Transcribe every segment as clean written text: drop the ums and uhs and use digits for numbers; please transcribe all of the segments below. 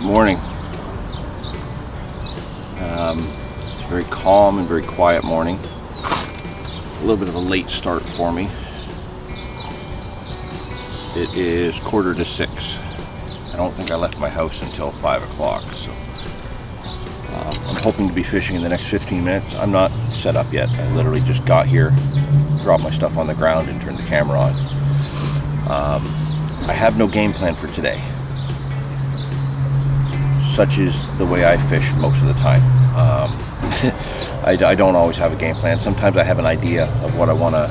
Morning. It's a very calm and very quiet morning. A little bit of a late start for me. It is 5:45. I don't think I left my house until 5 o'clock, so I'm hoping to be fishing in the next 15 minutes. I'm not set up yet. I literally just got here, dropped my stuff on the ground, and turned the camera on. I have no game plan for today. Such is the way I fish most of the time. I don't always have a game plan. Sometimes I have an idea of what I want to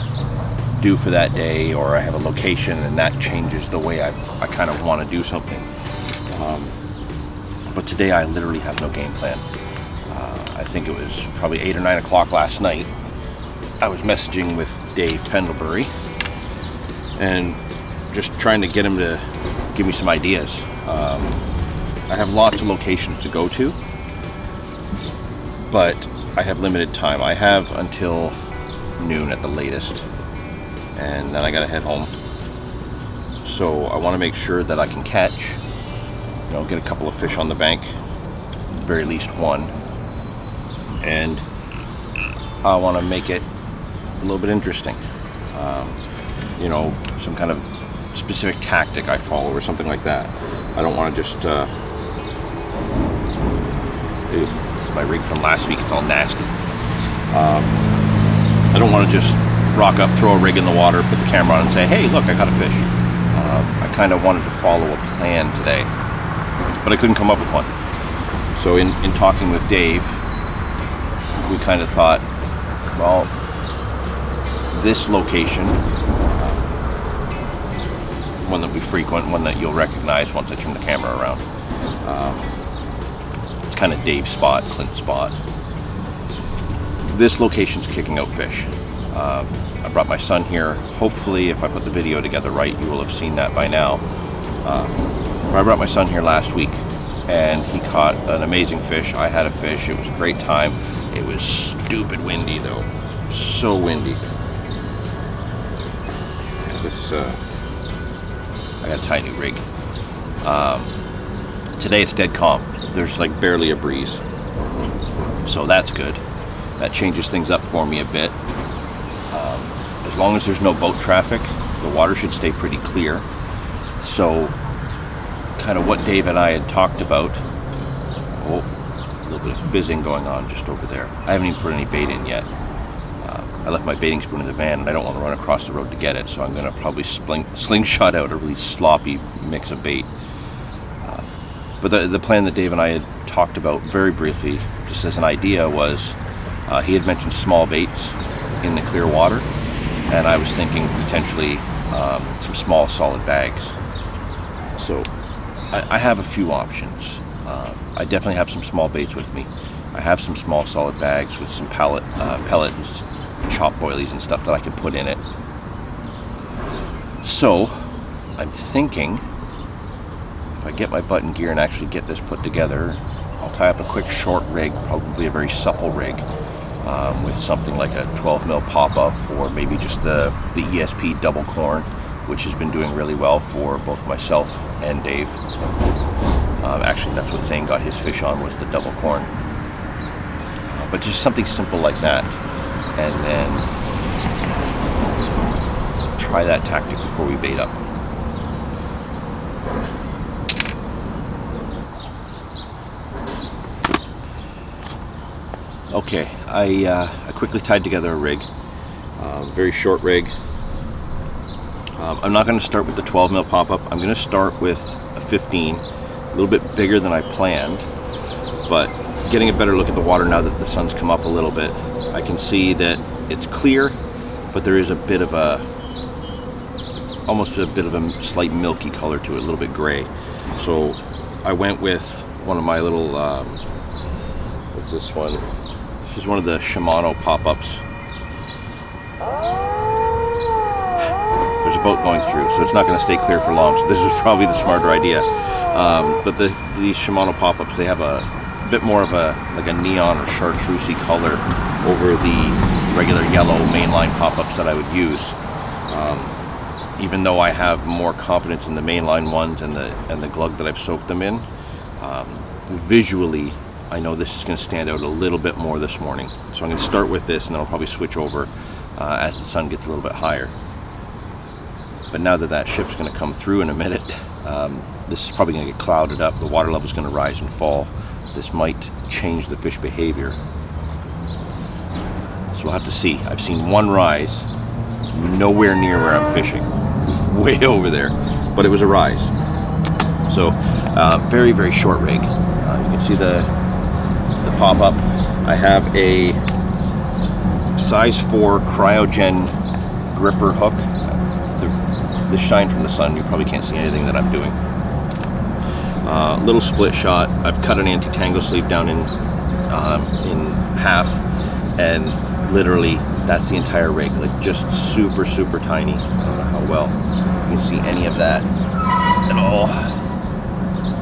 do for that day, or I have a location and that changes the way I kind of want to do something. But today I literally have no game plan. I think it was probably 8 or 9 o'clock last night. I was messaging with Dave Pendlebury and just trying to get him to give me some ideas. I have lots of locations to go to, but I have limited time. I have until noon at the latest, and then I gotta head home. So I want to make sure that I can catch, get a couple of fish on the bank, at the very least one, and I want to make it a little bit interesting. Some kind of specific tactic I follow or something like that. I don't want to just it's my rig from last week, it's all nasty. I don't want to just rock up, throw a rig in the water, put the camera on and say, hey look, I got a fish. I kind of wanted to follow a plan today, but I couldn't come up with one. So in talking with Dave, we kind of thought, well, this location, one that we frequent, one that you'll recognize once I turn the camera around. It's kind of Dave's spot, Clint's spot. This location's kicking out fish. I brought my son here. Hopefully, if I put the video together right, you will have seen that by now. I brought my son here last week, and he caught an amazing fish. I had a fish. It was a great time. It was stupid windy, though. So windy. I got a tiny rig. Today it's dead calm. There's like barely a breeze. So that's good. That changes things up for me a bit. As long as there's no boat traffic, the water should stay pretty clear. So kind of what Dave and I had talked about. Oh, a little bit of fizzing going on just over there. I haven't even put any bait in yet. I left my baiting spoon in the van and I don't want to run across the road to get it, so I'm going to probably slingshot out a really sloppy mix of bait. But the plan that Dave and I had talked about very briefly, just as an idea, was he had mentioned small baits in the clear water, and I was thinking potentially some small solid bags. So I have a few options. I definitely have some small baits with me. I have some small solid bags with some pellets, chop boilies and stuff that I can put in it. So I'm thinking, if I get my butt in gear and actually get this put together, I'll tie up a quick short rig, probably a very supple rig, with something like a 12 mil pop-up, or maybe just the ESP double corn, which has been doing really well for both myself and Dave. Actually, that's what Zane got his fish on, was the double corn. But just something simple like that, and then try that tactic before we bait up. Okay, I quickly tied together a rig, very short rig. I'm not going to start with the 12 mil pop-up. I'm going to start with a 15, a little bit bigger than I planned, but getting a better look at the water now that the sun's come up a little bit. I can see that it's clear, but there is a bit of almost a bit of a slight milky color to it, a little bit gray. So I went with one of my little, what's this one? This is one of the Shimano pop-ups. There's a boat going through, so it's not going to stay clear for long, so this is probably the smarter idea. But these Shimano pop-ups, they have a bit more of a neon or chartreusey color over the regular yellow mainline pop-ups that I would use. Even though I have more confidence in the mainline ones and the glug that I've soaked them in, Visually, I know this is going to stand out a little bit more this morning. So I'm going to start with this, and then I'll probably switch over as the sun gets a little bit higher. But now that that ship's going to come through in a minute, this is probably going to get clouded up. The water level is going to rise and fall. This might change the fish behavior. So we'll have to see. I've seen one rise, nowhere near where I'm fishing, way over there, but it was a rise. So very, very short rig. You can see the pop-up. I have a size 4 cryogen gripper hook. The shine from the sun, you probably can't see anything that I'm doing. Little split shot. I've cut an anti-tangle sleeve down in half, and literally that's the entire rig. Like, just super, super tiny. I don't know how well you can see any of that at all,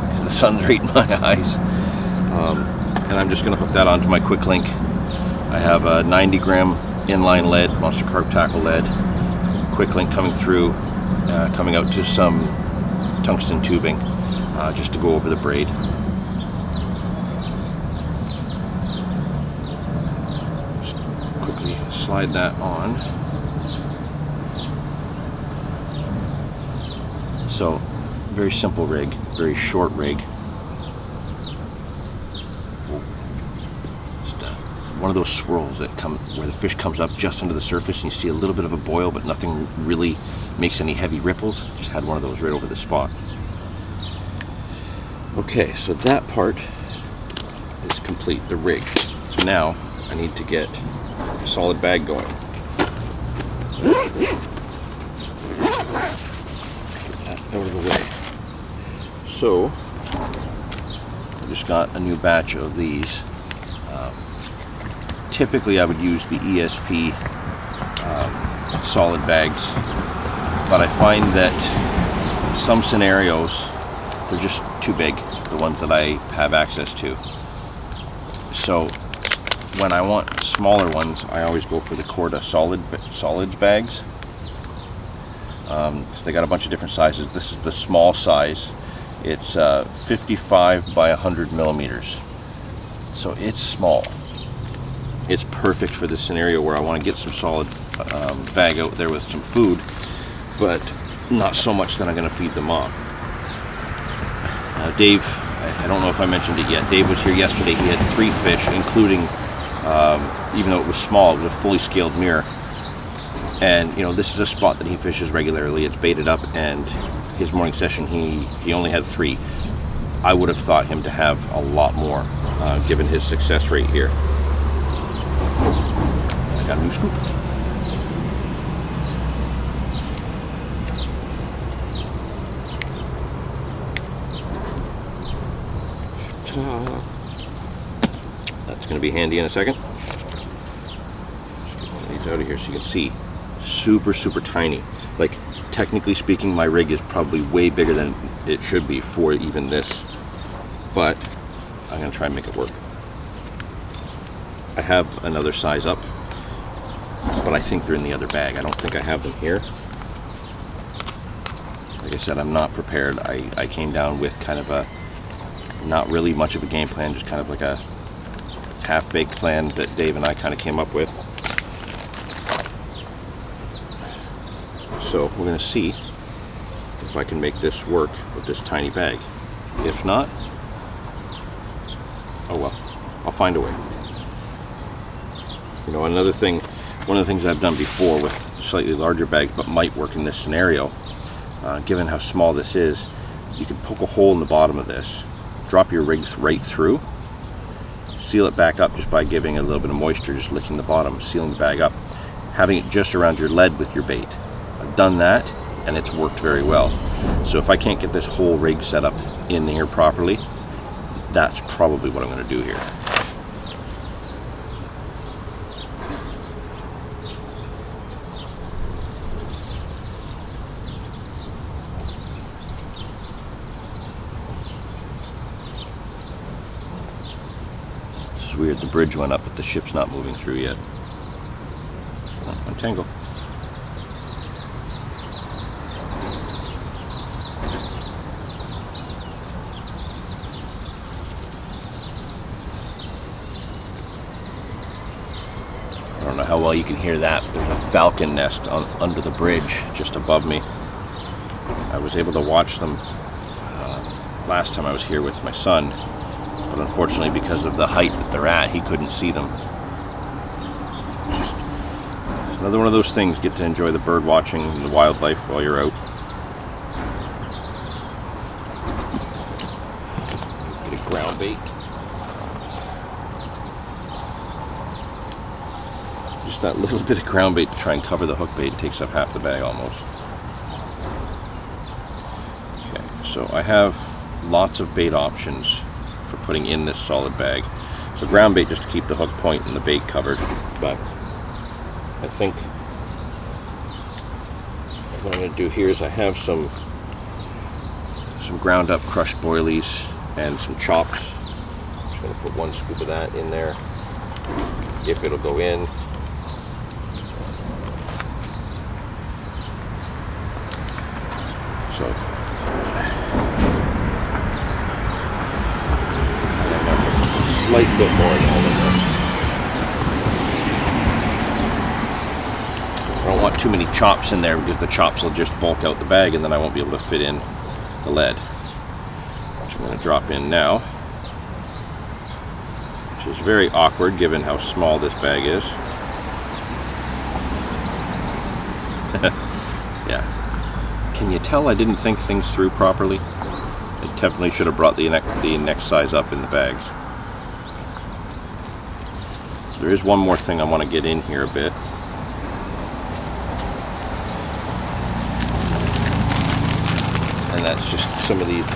because the sun's right in my eyes. And I'm just going to hook that onto my quick link. I have a 90 gram inline lead, Monster Carp tackle lead, quick link coming through, coming out to some tungsten tubing, just to go over the braid. Just quickly slide that on. So, very simple rig, very short rig. One of those swirls that come where the fish comes up just under the surface and you see a little bit of a boil, but nothing really makes any heavy ripples. Just had one of those right over the spot. Okay, so that part is complete, the rig. So now I need to get a solid bag going. Get that out of the way. So I just got a new batch of these. Typically I would use the ESP solid bags, but I find that some scenarios they're just too big, the ones that I have access to. So when I want smaller ones, I always go for the Corda solids bags. So they got a bunch of different sizes. This is the small size. It's 55 by 100 millimeters, so it's small. It's perfect for this scenario where I want to get some solid bag out there with some food, but not so much that I'm going to feed them off. Dave, I don't know if I mentioned it yet, Dave was here yesterday. He had 3 fish, including, even though it was small, it was a fully scaled mirror. And, you know, this is a spot that he fishes regularly. It's baited up, and his morning session, he only had 3. I would have thought him to have a lot more, given his success rate here. I got a new scoop. Ta-da. That's going to be handy in a second. Just get one of these out of here so you can see. Super, super tiny. Like, technically speaking, my rig is probably way bigger than it should be for even this, but I'm going to try and make it work. I have another size up, but I think they're in the other bag. I don't think I have them here. Like I said, I'm not prepared. I came down with kind of a, not really much of a game plan, just kind of like a half-baked plan that Dave and I kind of came up with. So we're going to see if I can make this work with this tiny bag. If not, oh well, I'll find a way. You know, another thing, one of the things I've done before with slightly larger bags, but might work in this scenario, given how small this is, you can poke a hole in the bottom of this, drop your rig right through, seal it back up just by giving a little bit of moisture, just licking the bottom, sealing the bag up, having it just around your lead with your bait. I've done that, and it's worked very well. So if I can't get this whole rig set up in here properly, that's probably what I'm going to do here. It's weird, the bridge went up, but the ship's not moving through yet. Oh, untangle. well you can hear that. There's a falcon nest under the bridge just above me. I was able to watch them last time I was here with my son, but unfortunately because of the height that they're at, he couldn't see them. It's another one of those things, get to enjoy the bird watching and the wildlife while you're out. Get a ground bait. Just that little bit of ground bait to try and cover the hook bait takes up half the bag almost. Okay, so I have lots of bait options for putting in this solid bag. So ground bait just to keep the hook point and the bait covered, but I think what I'm going to do here is I have some ground up crushed boilies and some chops. I'm just going to put 1 scoop of that in there, if it'll go in. So slight bit more than I don't want too many chops in there because the chops will just bulk out the bag and then I won't be able to fit in the lead. Which I'm going to drop in now, which is very awkward given how small this bag is. Yeah. Can you tell I didn't think things through properly? I definitely should have brought the next size up in the bags. There is one more thing I want to get in here a bit. And that's just some of these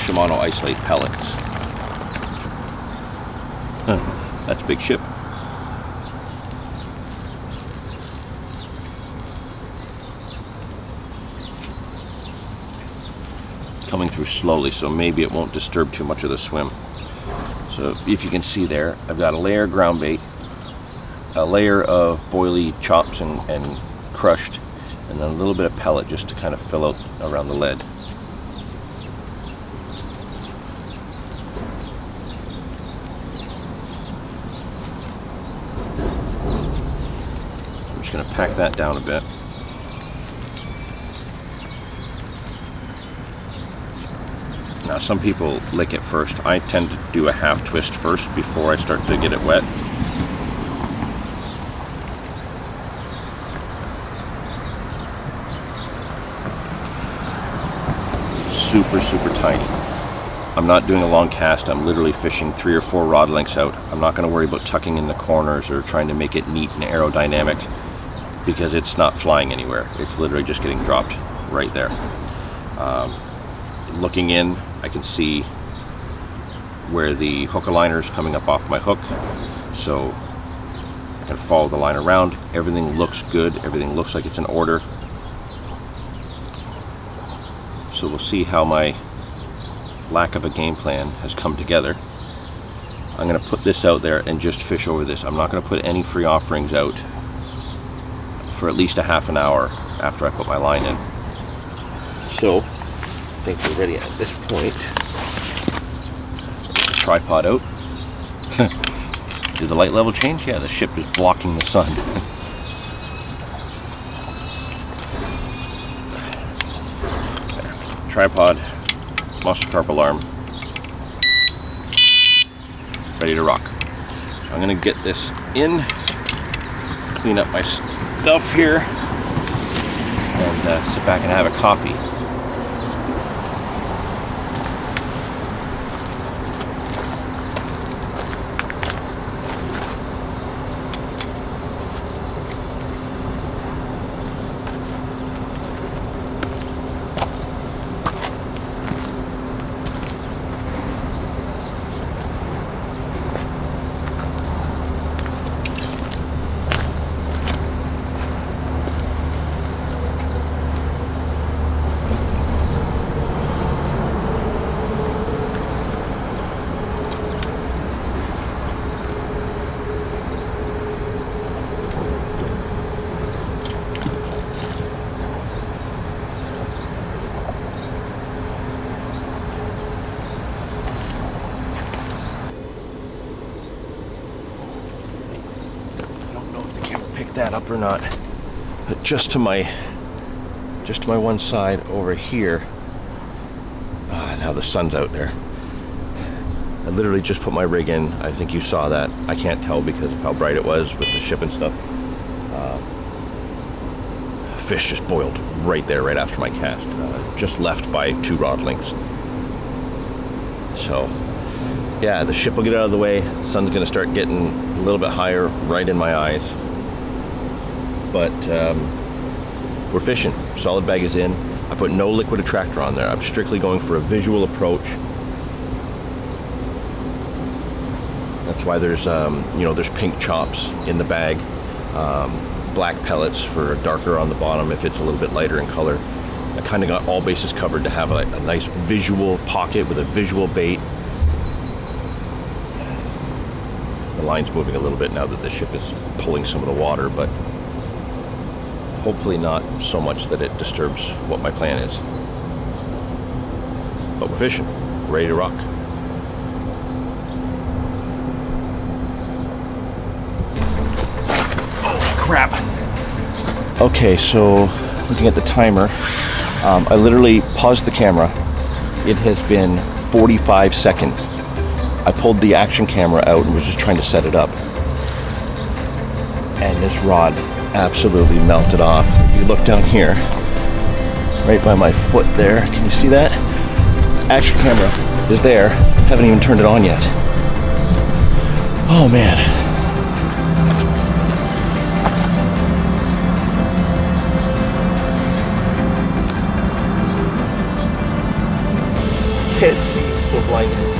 Shimano Isolate pellets. That's Big Ship. It's coming through slowly, so maybe it won't disturb too much of the swim. So if you can see there, I've got a layer of ground bait, a layer of boilie chops and crushed, and then a little bit of pellet just to kind of fill out around the lead. I'm just going to pack that down a bit. Now some people lick it first. I tend to do a half twist first before I start to get it wet. Super, super tiny. I'm not doing a long cast. I'm literally fishing 3 or 4 rod lengths out. I'm not going to worry about tucking in the corners or trying to make it neat and aerodynamic because it's not flying anywhere. It's literally just getting dropped right there. Looking in, I can see where the hook aligner is coming up off my hook, so I can follow the line around. Everything looks good. Everything looks like it's in order. So we'll see how my lack of a game plan has come together. I'm going to put this out there and just fish over this. I'm not going to put any free offerings out for at least a half an hour after I put my line in. So I think we're ready at this point. Get the tripod out. Did the light level change? Yeah, the ship is blocking the sun. Okay. Tripod, monster carp alarm, ready to rock. So I'm gonna get this in, clean up my stuff here, and sit back and have a coffee. that up or not. But just to my one side over here. Now the sun's out there. I literally just put my rig in. I think you saw that. I can't tell because of how bright it was with the ship and stuff. Fish just boiled right there, right after my cast. Just left by 2 rod lengths. So, yeah, the ship will get out of the way. The sun's gonna start getting a little bit higher right in my eyes. But we're fishing. Solid bag is in. I put no liquid attractor on there. I'm strictly going for a visual approach. That's why there's there's pink chops in the bag, black pellets for darker on the bottom if it's a little bit lighter in color. I kind of got all bases covered to have a nice visual pocket with a visual bait. The line's moving a little bit now that the ship is pulling some of the water, but hopefully not so much that it disturbs what my plan is. But we're fishing, ready to rock. Oh crap. Okay, so looking at the timer, I literally paused the camera. It has been 45 seconds. I pulled the action camera out and was just trying to set it up. And this rod absolutely melted off. You look down here, right by my foot there. Can you see that? Action camera is there. Haven't even turned it on yet. Oh man. Can't see, it's so blinded.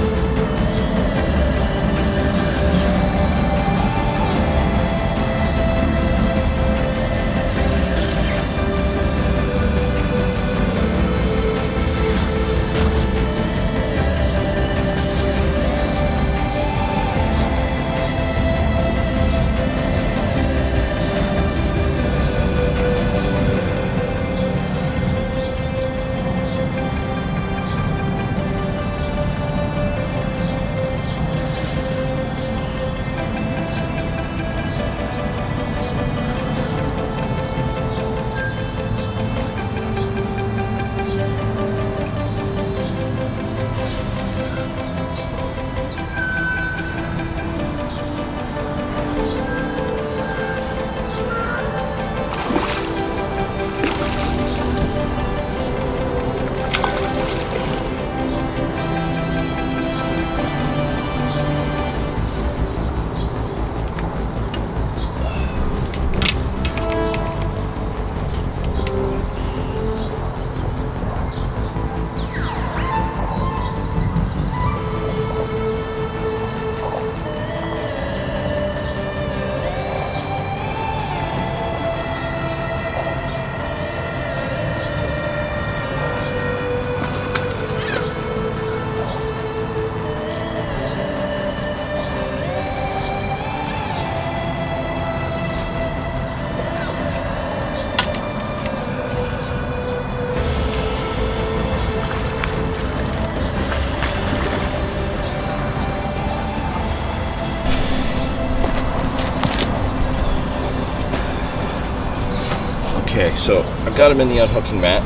Okay, so I've got him in the unhooking mat.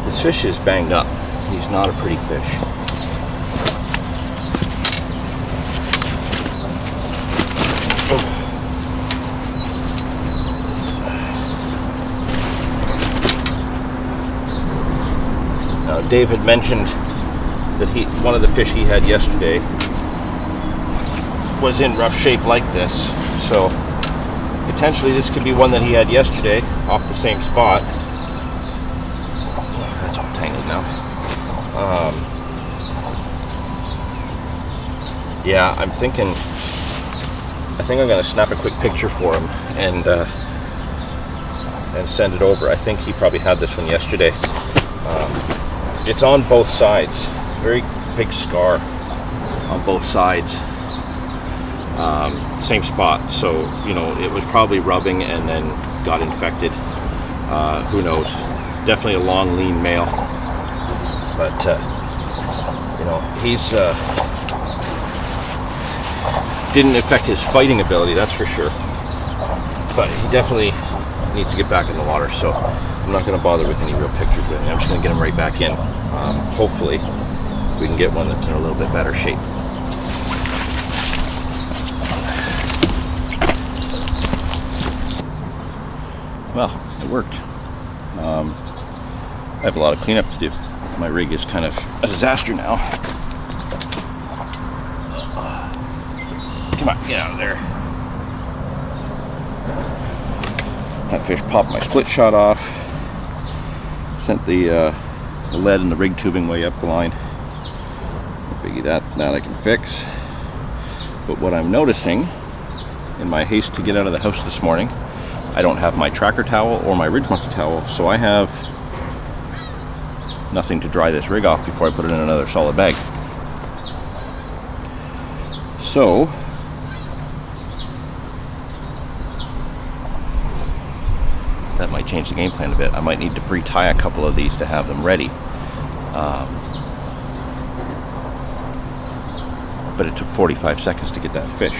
This fish is banged up. He's not a pretty fish. Oh. Now, Dave had mentioned that one of the fish he had yesterday was in rough shape like this, so potentially this could be one that he had yesterday off the same spot. That's all tangled now. Yeah, I think I'm gonna snap a quick picture for him and send it over. I think he probably had this one yesterday. It's on both sides, very big scar on both sides. Same spot, so it was probably rubbing and then got infected. Who knows? Definitely a long, lean male, but he's didn't affect his fighting ability, that's for sure. but he definitely needs to get back in the water, so I'm not going to bother with any real pictures with him. I'm just going to get him right back in. Hopefully we can get one that's in a little bit better shape. Well, it worked. I have a lot of cleanup to do. My rig is kind of a disaster now. Come on, get out of there. That fish popped my split shot off. Sent the lead and the rig tubing way up the line. Biggie, that I can fix. But what I'm noticing in my haste to get out of the house this morning, I don't have my tracker towel or my ridge monkey towel, so I have nothing to dry this rig off before I put it in another solid bag. So that might change the game plan a bit. I might need to pre-tie a couple of these to have them ready. But it took 45 seconds to get that fish.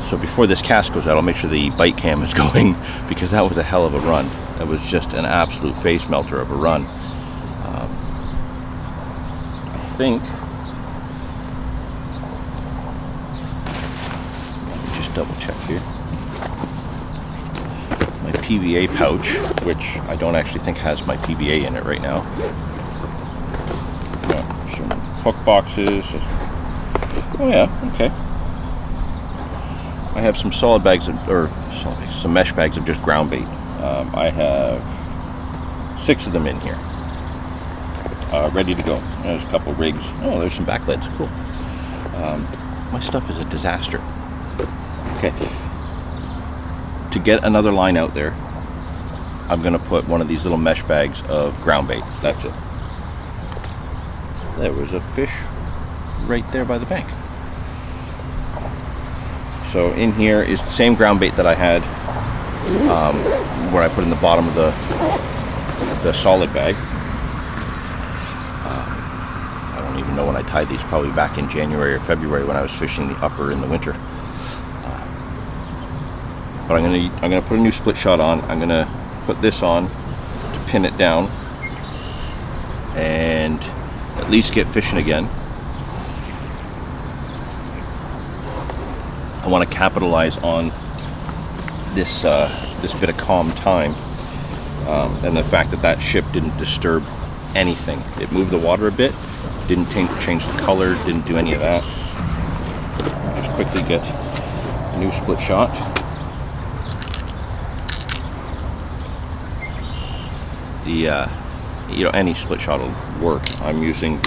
So before this cast goes out, I'll make sure the bite cam is going, because that was a hell of a run. That was just an absolute face melter of a run. I think, let me just double check here. My PVA pouch, which I don't actually think has my PVA in it right now. Got some hook boxes. Oh yeah, okay. I have some solid bags of, some mesh bags of just ground bait. I have 6 of them in here, ready to go. There's a couple rigs. Oh, there's some backleads. Cool. My stuff is a disaster. Okay. To get another line out there, I'm going to put one of these little mesh bags of ground bait. That's it. There was a fish right there by the bank. So in here is the same ground bait that I had where I put in the bottom of the solid bag. I don't even know when I tied these, probably back in January or February when I was fishing the upper in the winter. But I'm gonna put a new split shot on. I'm gonna put this on to pin it down and at least get fishing again. I want to capitalize on this this bit of calm time, and the fact that that ship didn't disturb anything. It moved the water a bit, didn't change the color, didn't do any of that. Just quickly get a new split shot. Any split shot will work. I'm using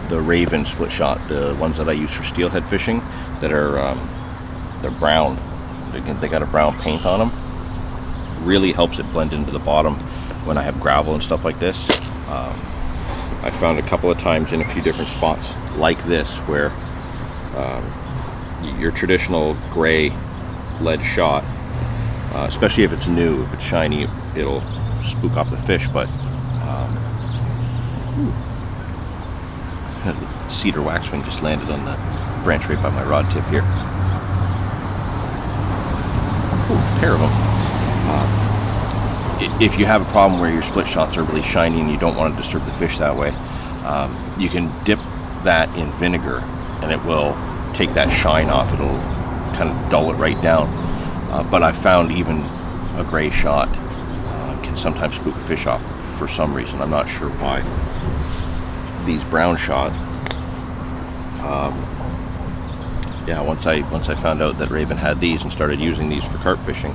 the Raven split shot, the ones that I use for steelhead fishing, that are they're brown. They got a brown paint on them. Really helps it blend into the bottom when I have gravel and stuff like this. I found a couple of times in a few different spots like this where your traditional gray lead shot, especially if it's new, if it's shiny, it'll spook off the fish. But cedar waxwing just landed on the branch right by my rod tip here. Ooh, pair of them. If you have a problem where your split shots are really shiny and you don't want to disturb the fish that way, you can dip that in vinegar and it will take that shine off. It'll kind of dull it right down. But I found even a gray shot can sometimes spook a fish off for some reason. I'm not sure why. These brown shot, once I found out that Raven had these and started using these for carp fishing,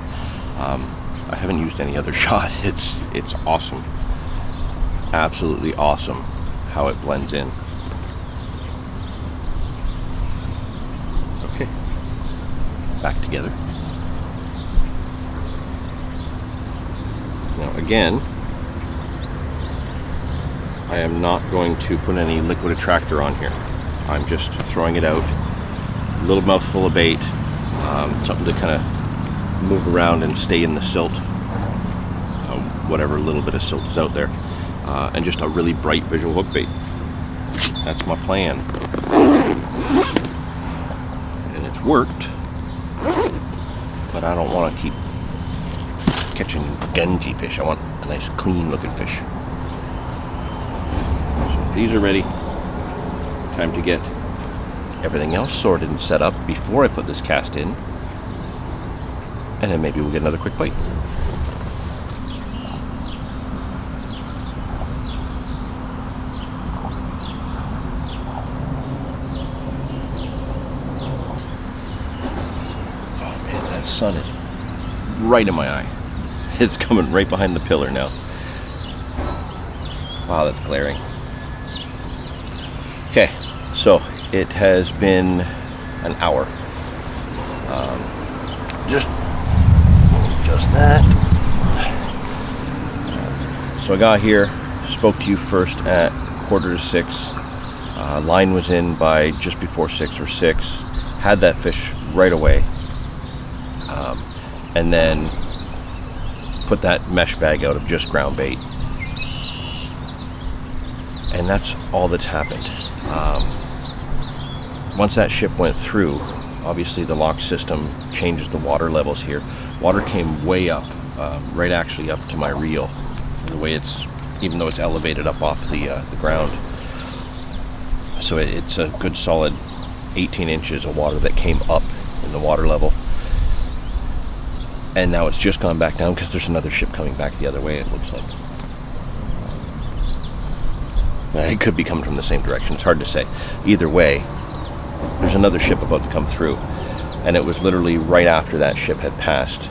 I haven't used any other shot. It's awesome, absolutely awesome how it blends in. Okay, back together. Now again, I am not going to put any liquid attractor on here. I'm just throwing it out, a little mouthful of bait, something to kind of move around and stay in the silt, whatever little bit of silt is out there, and just a really bright visual hook bait. That's my plan, and it's worked but I don't want to keep catching gungy fish. I want a nice clean looking fish. So these are ready. Time to get everything else sorted and set up before I put this cast in, and then maybe we'll get another quick bite. Oh man, that sun is right in my eye. It's coming right behind the pillar now. Wow, that's glaring. Okay, so it has been an hour. Just that. So I got here, spoke to you first at 5:45. Line was in by just before 6 or 6. Had that fish right away. And then put that mesh bag out of just ground bait. And that's all that's happened. Once that ship went through, obviously the lock system changes the water levels here. Water came way up, right actually up to my reel. The way it's, even though it's elevated up off the ground. So it's a good solid 18 inches of water that came up in the water level. And now it's just gone back down because there's another ship coming back the other way, it looks like. It could be coming from the same direction. It's hard to say. Either way, there's another ship about to come through. And it was literally right after that ship had passed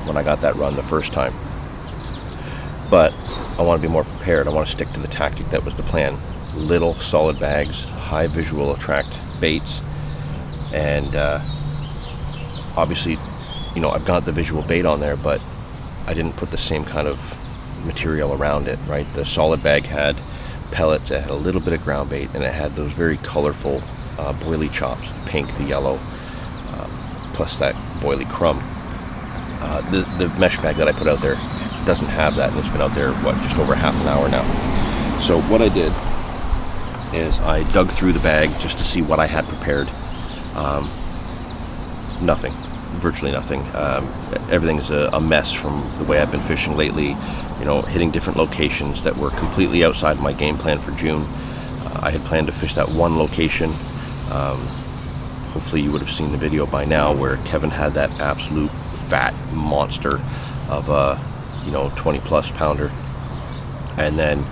when I got that run the first time. But I want to be more prepared. I want to stick to the tactic that was the plan. Little solid bags, high visual attract baits. And obviously, you know, I've got the visual bait on there, but I didn't put the same kind of material around it, right? The solid bag had pellets, it had a little bit of ground bait, and it had those very colorful boilie chops, the pink, the yellow, plus that boilie crumb. The mesh bag that I put out there doesn't have that, and it's been out there, just over half an hour now. So what I did is I dug through the bag just to see what I had prepared. Nothing. Virtually nothing. Everything's a mess from the way I've been fishing lately, you know, hitting different locations that were completely outside my game plan for June. I had planned to fish that one location. Hopefully you would have seen the video by now where Kevin had that absolute fat monster of a 20 plus pounder. And then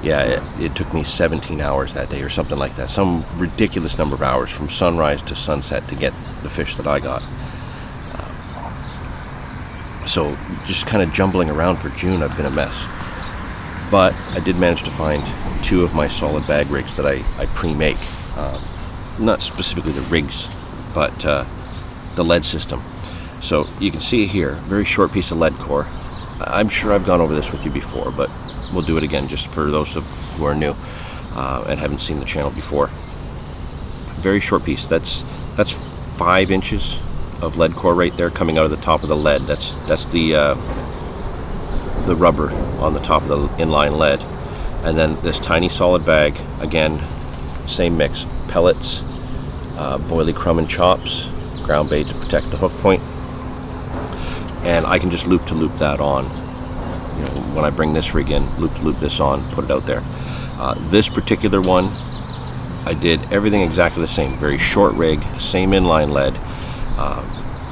it took me 17 hours that day or something like that, some ridiculous number of hours from sunrise to sunset to get the fish that I got. So just kind of jumbling around for June, I've been a mess. But I did manage to find 2 of my solid bag rigs that I pre-make. Not specifically the rigs, but the lead system. So you can see here, very short piece of lead core. I'm sure I've gone over this with you before, but we'll do it again just for those who are new and haven't seen the channel before. Very short piece. That's 5 inches of lead core right there coming out of the top of the lead. That's the rubber on the top of the inline lead. And then this tiny solid bag, again, same mix, pellets, boilie crumb and chops, ground bait to protect the hook point. And I can just loop to loop that on. You know, when I bring this rig in, loop to loop this on, put it out there. This particular one, I did everything exactly the same. Very short rig, same inline lead.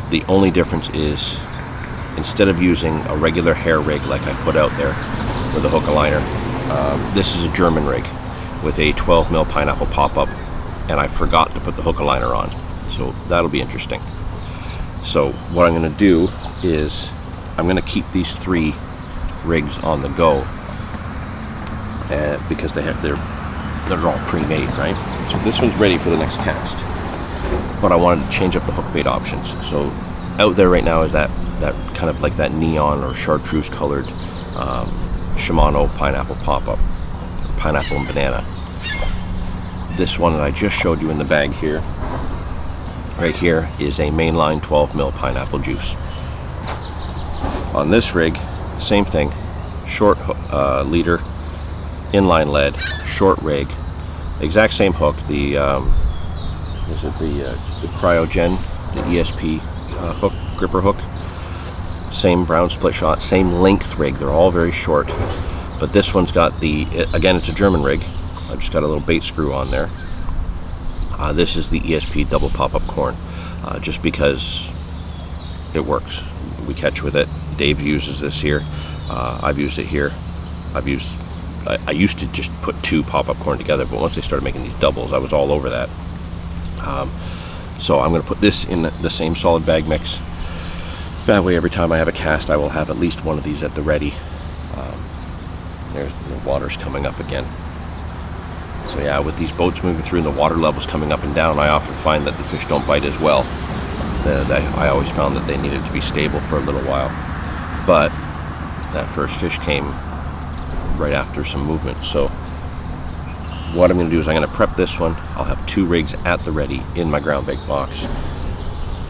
The only difference is, instead of using a regular hair rig like I put out there with a hook aligner, this is a German rig with a 12 mil pineapple pop-up, and I forgot to put the hook aligner on. So that'll be interesting. So what I'm going to do is I'm going to keep these 3 rigs on the go because they're all pre-made, right? So this one's ready for the next cast. But I wanted to change up the hook bait options. So out there right now is that kind of like that neon or chartreuse colored Shimano pineapple pop-up, pineapple and banana. This one that I just showed you in the bag here, right here, is a mainline 12 mil pineapple juice. On this rig, same thing, short leader, inline lead, short rig, exact same hook, the Cryogen, the ESP hook, gripper hook. same brown split shot, same length rig. They're all very short, but this one's got again, it's a German rig. I've just got a little bait screw on there. This is the ESP double pop-up corn, just because it works. We catch with it. Dave uses this here. I've used it here. I used to just put 2 pop-up corn together, but once they started making these doubles, I was all over that. So I'm going to put this in the same solid bag mix. That way, every time I have a cast, I will have at least one of these at the ready. There's the water's coming up again. So yeah, with these boats moving through and the water levels coming up and down, I often find that the fish don't bite as well. I always found that they needed to be stable for a little while. But that first fish came right after some movement. So what I'm going to do is I'm going to prep this one. I'll have 2 rigs at the ready in my ground bait box.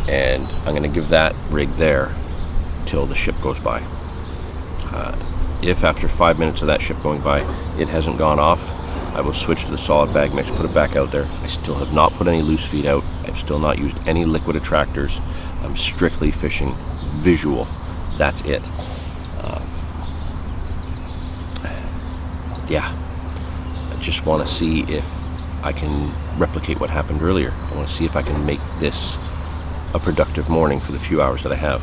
And I'm going to give that rig there till the ship goes by. If after 5 minutes of that ship going by, it hasn't gone off, I will switch to the solid bag mix, put it back out there. I still have not put any loose feed out. I've still not used any liquid attractors. I'm strictly fishing visual. That's it. Yeah, I just want to see if I can replicate what happened earlier. I want to see if I can make this a productive morning for the few hours that I have.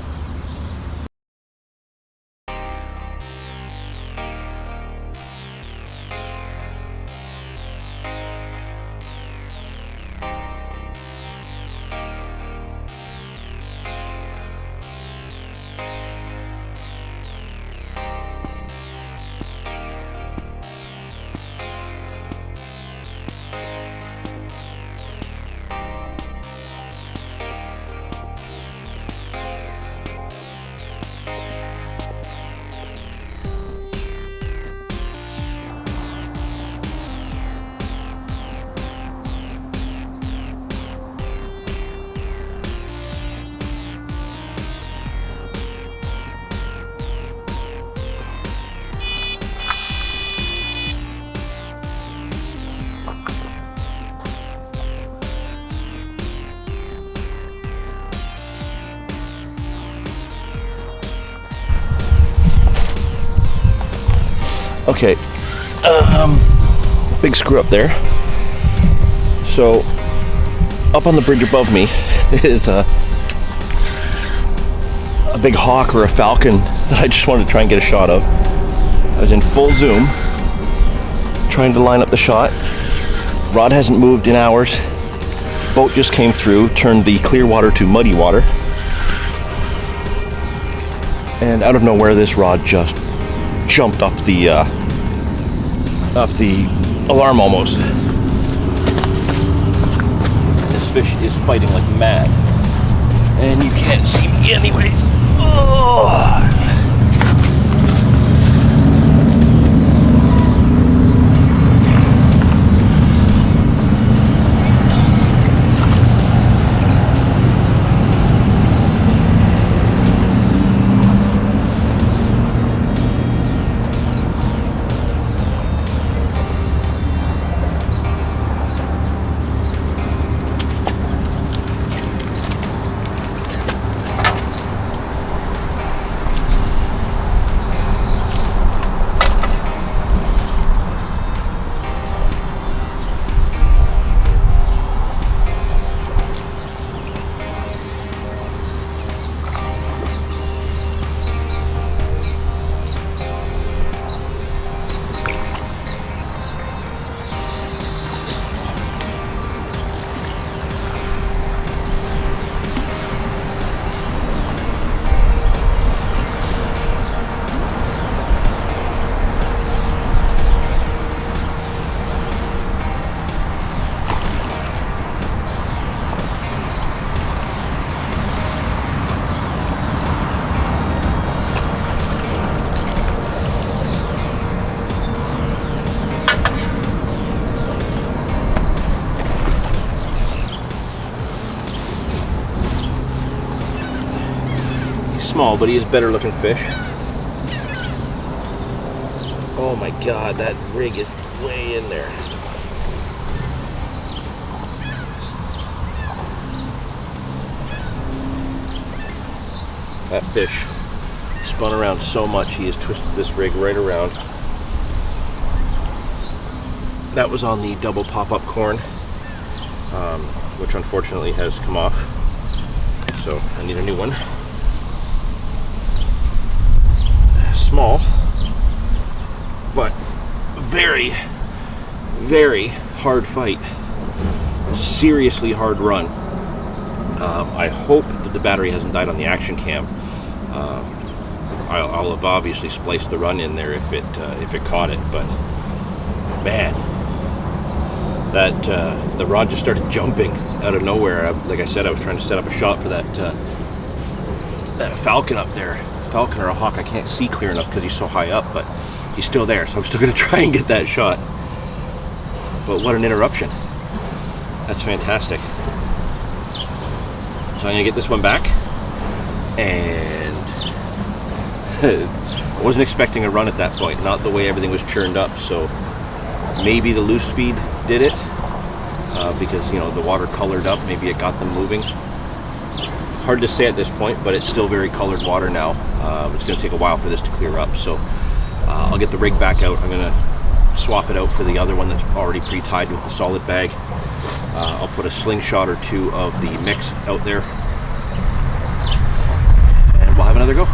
Okay, big screw up there. So, up on the bridge above me is a big hawk or a falcon that I just wanted to try and get a shot of. I was in full zoom, trying to line up the shot. Rod hasn't moved in hours. Boat just came through, turned the clear water to muddy water. And out of nowhere, this rod just jumped off the alarm almost. This fish is fighting like mad, and you can't see me anyways. Oh. Small, but he is better looking fish. Oh my god, that rig is way in there. That fish spun around so much, he has twisted this rig right around. That was on the double pop-up corn, which unfortunately has come off. So I need a new one. Small, but very, very hard fight. Seriously hard run. I hope that the battery hasn't died on the action cam. I'll have obviously spliced the run in there if it caught it, but man, that the rod just started jumping out of nowhere. Like I said, I was trying to set up a shot for that falcon up there, falcon or a hawk. I can't see clear enough because he's so high up, but he's still there, so I'm still going to try and get that shot. But what an interruption! That's fantastic. So I'm going to get this one back, and I wasn't expecting a run at that point, not the way everything was churned up, so maybe the loose feed did it, because, you know, the water colored up, maybe it got them moving. Hard to say at this point, but it's still very colored water now. It's going to take a while for this to clear up, so I'll get the rig back out. I'm going to swap it out for the other one that's already pre-tied with the solid bag. I'll put a slingshot or two of the mix out there, and we'll have another go.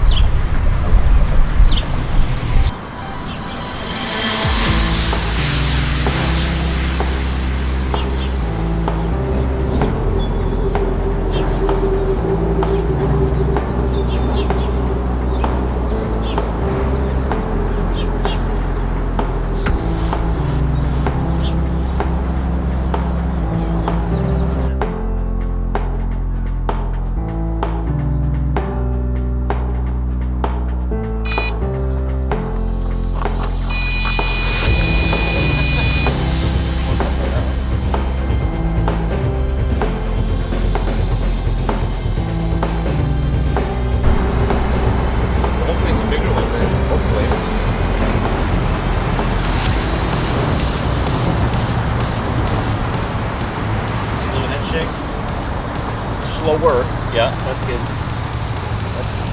Slower, yeah, that's good.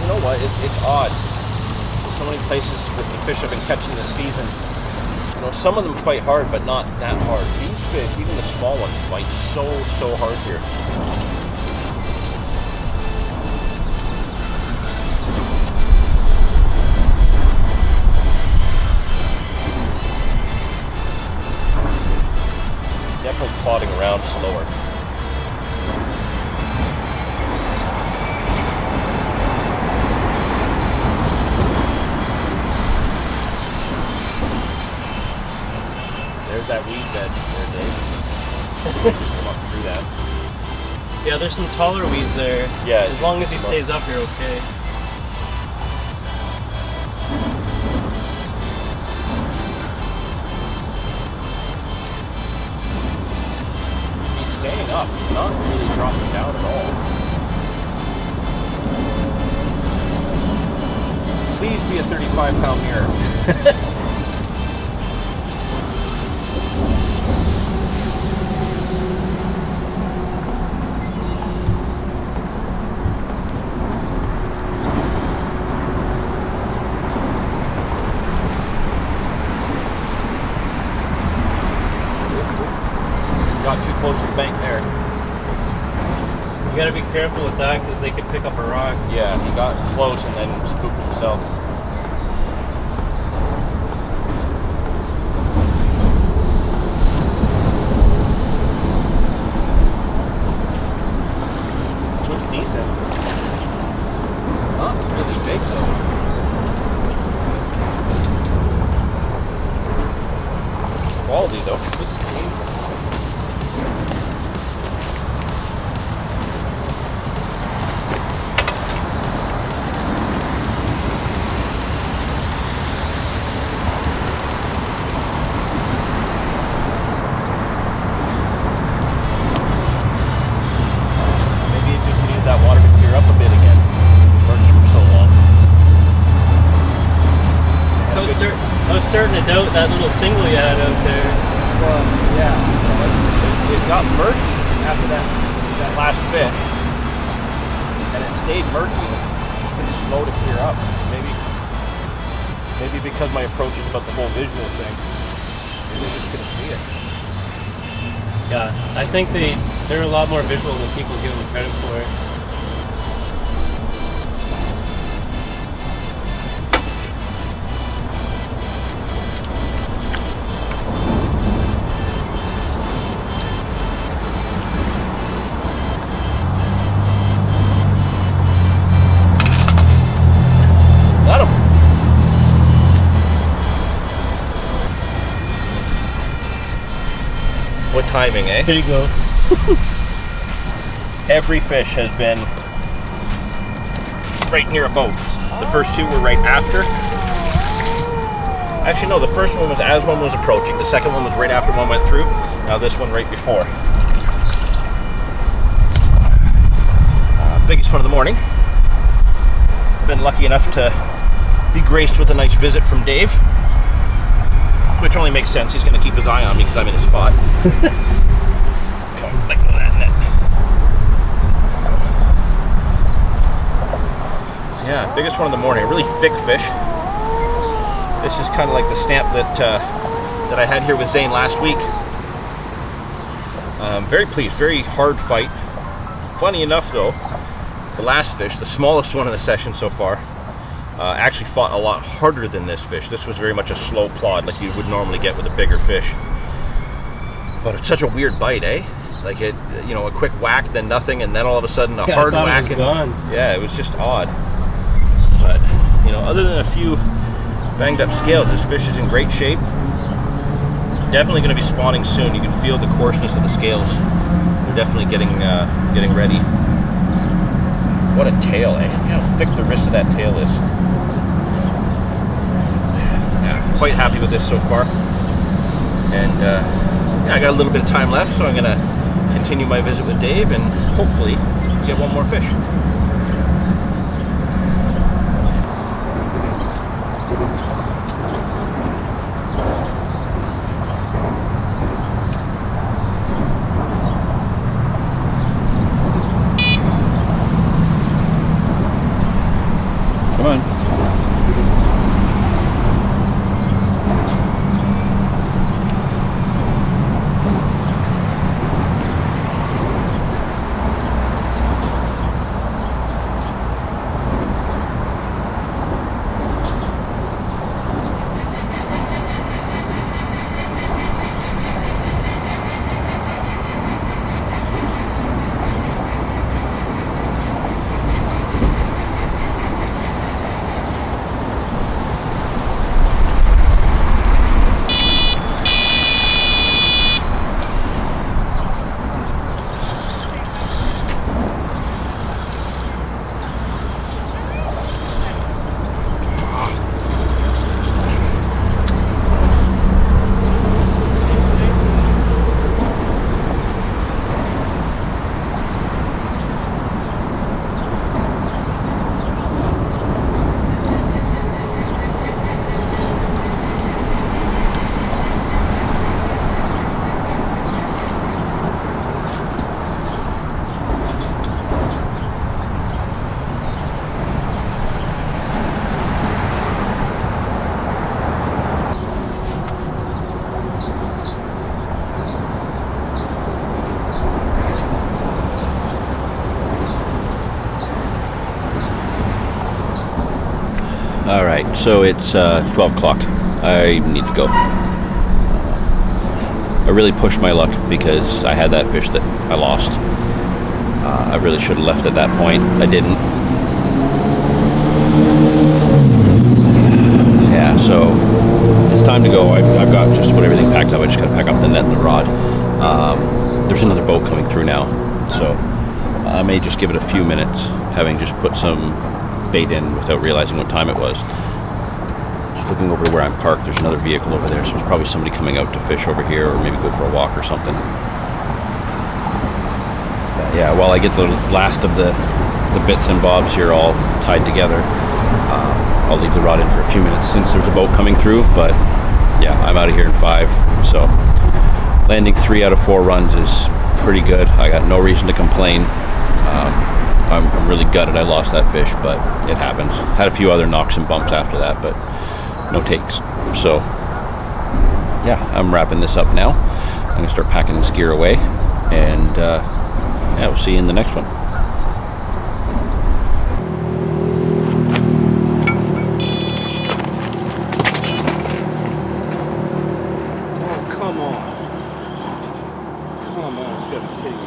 You know what? It's odd. So many places with the fish I've been catching this season, you know, some of them fight hard, but not that hard. These fish, even the small ones, fight so hard here. Definitely plodding around slower. There's that weed bed there, Dave. Come up through that. Yeah, there's some taller weeds there. Yeah. As long as he stays up, you're okay. He's staying up. He's not really dropping down at all. Please be a 35-pound mirror. Got too close to the bank there. You gotta be careful with that because they could pick up a rock. Yeah, he got close and then spooked himself. Looks decent. Not really big though. Quality though. Looks clean. That water to clear up a bit again. Working for so long. I was starting to doubt that little single you had out there. Well, yeah. It got murky after that last fish, and it stayed murky. It's slow to clear up. Maybe Maybe because my approach is about the whole visual thing. Maybe they just couldn't see it. Yeah, I think they're a lot more visual than people give them credit for. Got him. What timing, eh? There you go. Every fish has been right near a boat. The first two were right after. Actually, no, the first one was as one was approaching. The second one was right after one went through. Now this one right before. Biggest one of the morning. Been lucky enough to be graced with a nice visit from Dave. Which only makes sense. He's going to keep his eye on me because I'm in a spot. Come on, let go of that net. Yeah, biggest one of the morning. A really thick fish. This is kind of like the stamp that I had here with Zane last week. Very pleased. Very hard fight. Funny enough, though, the last fish, the smallest one in the session so far, actually fought a lot harder than this fish. This was very much a slow plod like you would normally get with a bigger fish. But it's such a weird bite, eh? Like it, you know, a quick whack, then nothing, and then all of a sudden a hard I thought whack. it was gone. Yeah, it was just odd. But, you know, other than a few banged up scales, this fish is in great shape. Definitely going to be spawning soon. You can feel the coarseness of the scales. They're definitely getting ready. What a tail, eh? Look how thick the wrist of that tail is. Yeah, quite happy with this so far. And yeah, I got a little bit of time left, so I'm going to continue my visit with Dave and hopefully get one more fish. Come on. All right, so it's 12 o'clock. I need to go. I really pushed my luck because I had that fish that I lost. I really should have left at that point. I didn't. Yeah, so it's time to go. I've got just about everything packed up. I just got to pack up the net and the rod. There's another boat coming through now, so I may just give it a few minutes, having just put some bait in without realizing what time it was. Just looking over to where I'm parked, there's another vehicle over there, so it's probably somebody coming out to fish over here or maybe go for a walk or something. But yeah, while I get the last of the bits and bobs here all tied together, I'll leave the rod in for a few minutes since there's a boat coming through. But yeah, I'm out of here in 5, so landing 3 out of 4 runs is pretty good. I got no reason to complain. I'm really gutted I lost that fish, but it happens. Had a few other knocks and bumps after that, but no takes. So yeah, I'm wrapping this up now. I'm gonna start packing this gear away, and yeah, we'll see you in the next one. Oh, come on. Come on, you gotta be kidding me.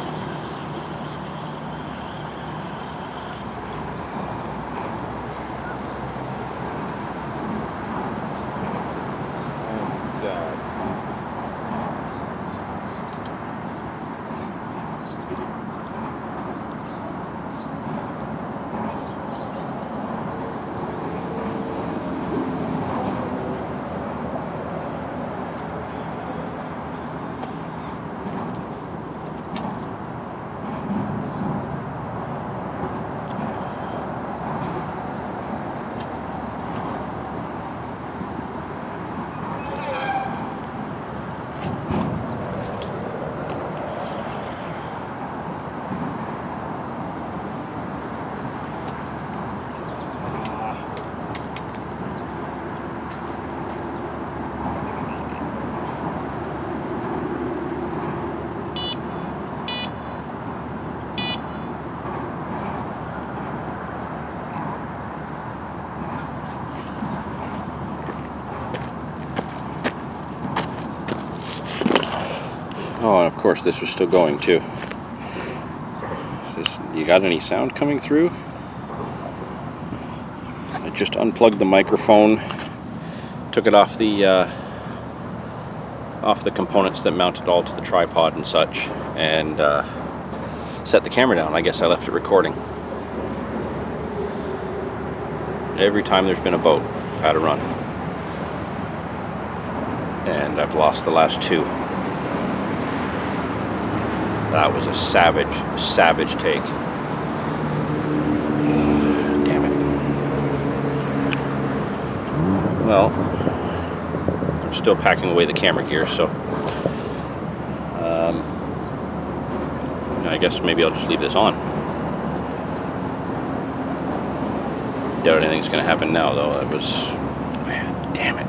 Oh, God. Oh, and of course this was still going too. You got any sound coming through? I just unplugged the microphone, took it off the components that mounted all to the tripod and such, and set the camera down. I guess I left it recording. Every time there's been a boat, I've had a run, and I've lost the last two. That was a savage take. Damn it. Well, I'm still packing away the camera gear, so I guess maybe I'll just leave this on. Doubt anything's gonna happen now, though. Man, damn it.